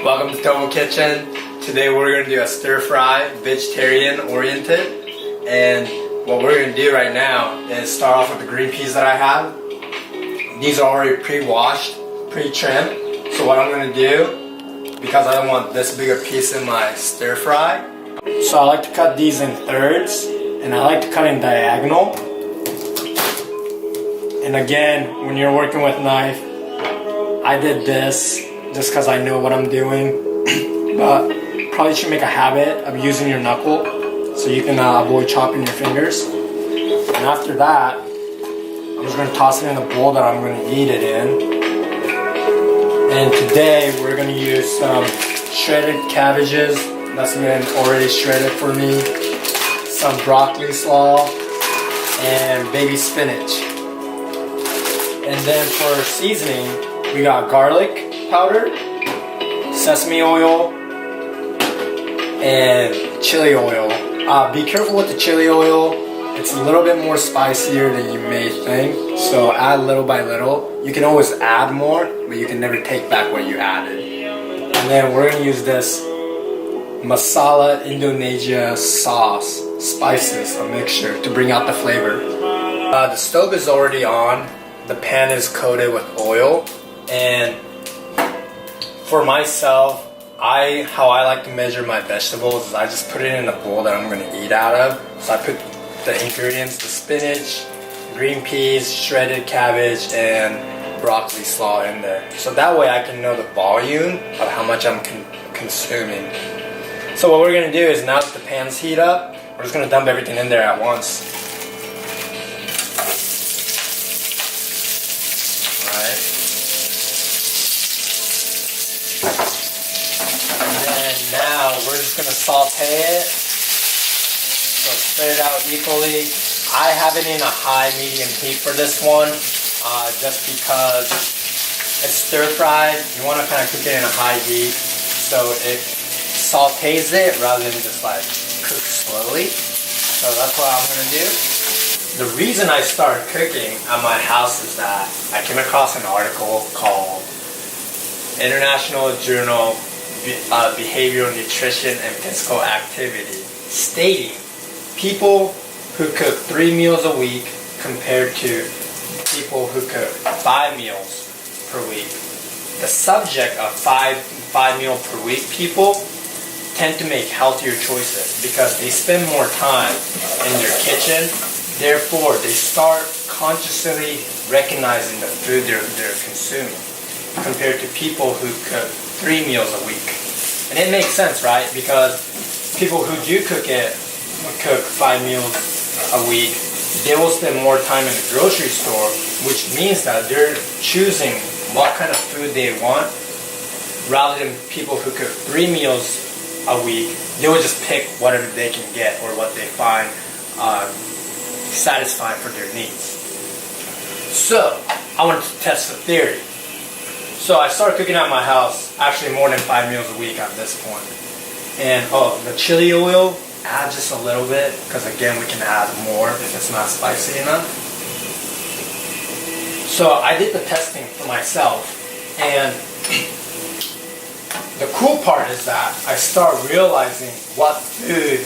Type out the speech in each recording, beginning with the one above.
Welcome to Tomo Kitchen. Today we're going to do a stir fry, vegetarian oriented. And what we're going to do right now is start off with the green peas that I have. These are already pre-washed, pre-trimmed. So what I'm going to do, because I don't want this big a piece in my stir fry, so I like to cut these in thirds, and I like to cut in diagonal. And again, when you're working with knife, I did this just because I know what I'm doing, but probably should make a habit of using your knuckle so you can avoid chopping your fingers. And after that, I'm just going to toss it in the bowl that I'm going to eat it in. And today we're going to use some shredded cabbages that's been already shredded for me, some broccoli slaw, and baby spinach. And then for seasoning, we got garlic powder, sesame oil, and chili oil. Be careful with the chili oil. It's a little bit more spicier than you may think, so add little by little. You can always add more, but you can never take back what you added. And then we're going to use this masala Indonesia sauce, spices, a mixture to bring out the flavor. The stove is already on. The pan is coated with oil, and for myself, how I like to measure my vegetables is I just put it in a bowl that I'm going to eat out of. So I put the ingredients, the spinach, green peas, shredded cabbage, and broccoli slaw in there. So that way I can know the volume of how much I'm consuming. So what we're going to do is, now that the pan's heat up, we're just going to dump everything in there at once. Now we're just going to saute it, so spread it out equally. I have it in a high medium heat for this one, just because it's stir fried. You want to kind of cook it in a high heat so it sautés it rather than just like cook slowly. So that's what I'm going to do. The reason I started cooking at my house is that I came across an article called International Journal Behavioral Nutrition and Physical Activity, stating people who cook 3 meals a week compared to people who cook 5 meals per week. The subject of five meal per week people tend to make healthier choices because they spend more time in their kitchen. Therefore, they start consciously recognizing the food they're consuming compared to people who cook 3 meals a week. And it makes sense, right? Because people who do cook 5 meals a week, they will spend more time in the grocery store, which means that they're choosing what kind of food they want, rather than people who cook 3 meals a week. They will just pick whatever they can get or what they find satisfying for their needs. So I wanted to test the theory. So I started cooking at my house, actually more than 5 meals a week at this point. And the chili oil, add just a little bit, because again we can add more if it's not spicy enough. So I did the testing for myself, and the cool part is that I start realizing what food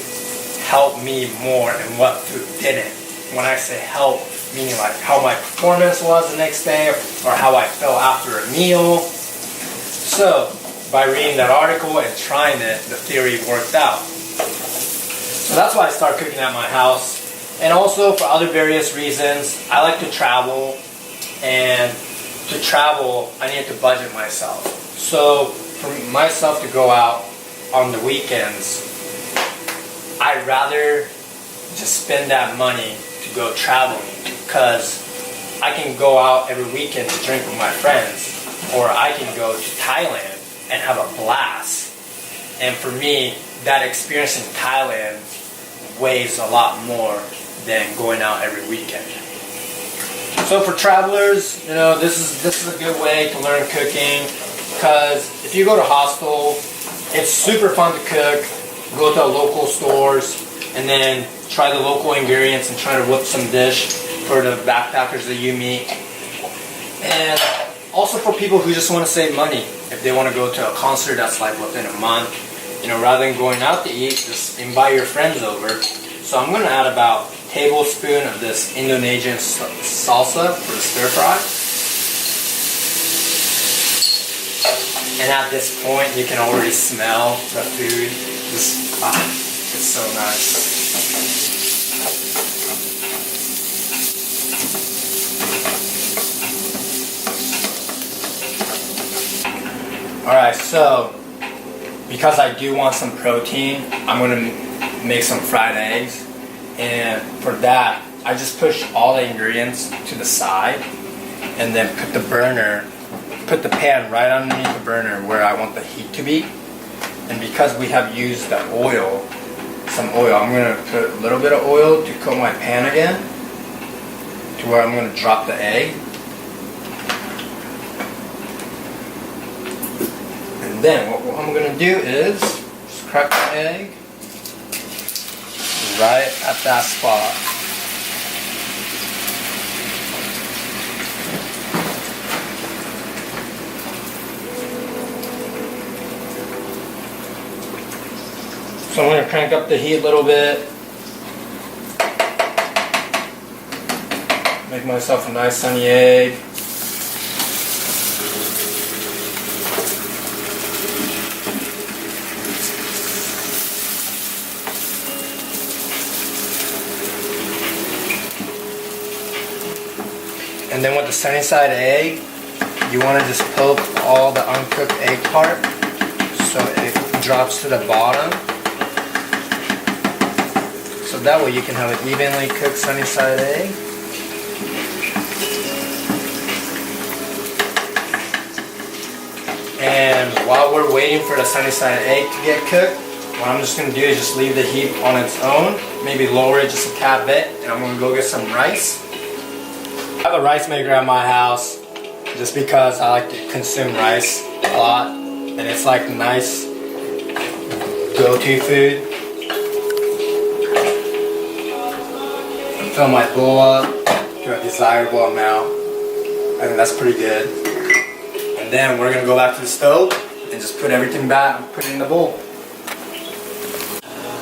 helped me more and what food didn't. When I say help, meaning like how my performance was the next day or how I felt after a meal. So by reading that article and trying it, the theory worked out. So that's why I started cooking at my house. And also for other various reasons, I like to travel, and to travel I need to budget myself. So for myself to go out on the weekends, I'd rather just spend that money to go traveling, because I can go out every weekend to drink with my friends, or I can go to Thailand and have a blast. And for me, that experience in Thailand weighs a lot more than going out every weekend. So for travelers, this is a good way to learn cooking, because if you go to hostel, it's super fun to cook. Go to local stores and then try the local ingredients and try to whip some dish for the backpackers that you meet. And also for people who just want to save money. if they want to go to a concert that's like within a month, you know, rather than going out to eat, just invite your friends over. So I'm going to add about a tablespoon of this Indonesian salsa for the stir fry. And at this point, you can already smell the food. Just, it's so nice. Alright, so because I do want some protein, I'm going to make some fried eggs. And for that, I just push all the ingredients to the side and then put the pan right underneath the burner where I want the heat to be. And because we have used the oil, some oil, I'm going to put a little bit of oil to coat my pan again to where I'm going to drop the egg. And then what I'm going to do is just crack the egg right at that spot. So I'm going to crank up the heat a little bit. Make myself a nice sunny egg. And then with the sunny side egg, you want to just poke all the uncooked egg part so it drops to the bottom. So that way you can have an evenly cooked sunny side egg. And while we're waiting for the sunny side egg to get cooked, what I'm just going to do is just leave the heat on its own, maybe lower it just a tad bit, and I'm going to go get some rice. I have a rice maker at my house just because I like to consume rice a lot, and it's like nice go-to food. Fill my bowl up to a desirable amount. I think that's pretty good. And then we're gonna go back to the stove and just put everything back and put it in the bowl.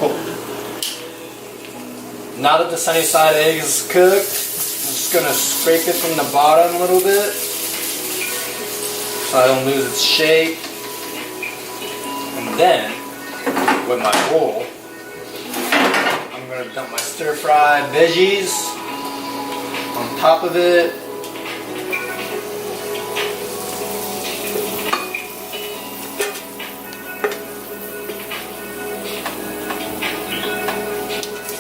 Oh. Now that the sunny side egg is cooked, just gonna scrape it from the bottom a little bit so I don't lose its shape. And then with my bowl, I'm gonna dump my stir-fried veggies on top of it.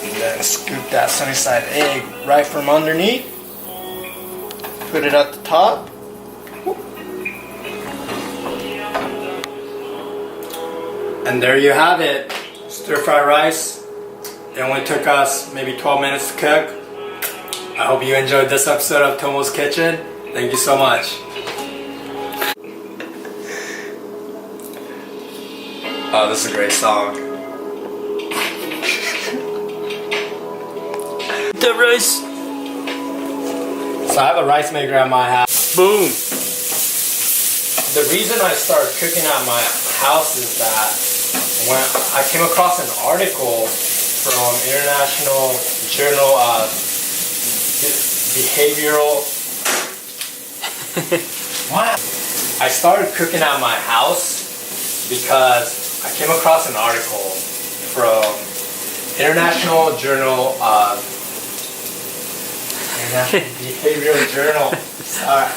And then scoop that sunny side egg right from underneath. Put it at the top. And there you have it. Stir-fry rice. It only took us maybe 12 minutes to cook. I hope you enjoyed this episode of Tomo's Kitchen. Thank you so much. Oh, this is a great song. The rice. So I have a rice maker at my house. Boom. The reason I started cooking at my house is that when I came across an article from International Journal of Behavioral. Wow. I started cooking at my house because I came across an article from International Journal of International Behavioral Journal. Sorry.